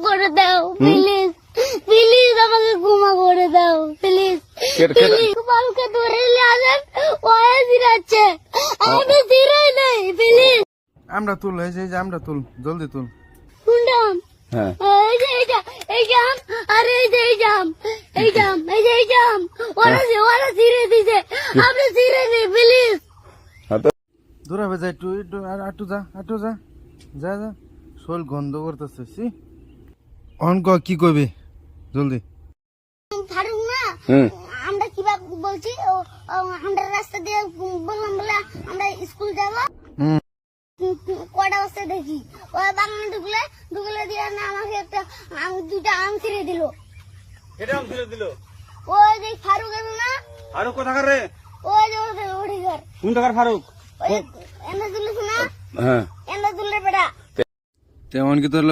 করে দাও please, please আমাকে ক্ষমা করে দাও প্লিজ, প্লিজ। বালুকে ধরে নিয়ে আসেন, ওয়ে জিরাচ্ছে, আমি জিরাই নেই, প্লিজ। আমরা তুল, এই যে আমরা তুল, জলদি তুল। শুনলাম হ্যাঁ এই যে এই জাম, আর এই যে এই জাম, এই জাম, এই যে এই জাম, ওরা জিরে দিছে, আপনি জিরে নেই প্লিজ। দূরা যা, একটু একটু আটু যা, আটু যা, যা যা, শরীর গন্ধ করতেছে। অনক কি কইবে জলদি। ফারুক না, হুম আমরা কিভাবে বলছি, আমরা রাস্তা দিয়ে বললাম বলে আমরা স্কুল যাবো, হুম কটা বস্তা দেখি ওই বাগানে ঢুকলে দিয়ে না আমাকে দুটা আম ছিঁড়ে দিল। এটা আম ছেড়ে দিল। ওই যে ফারুক এলো না, ফারুক কোথাকার রে? ওই যে ওঠে ঘর, কোন টাকার ফারুক? ওই এনে তুলিস না, হ্যাঁ এনে তুললে বেটা। তেমন কি তোর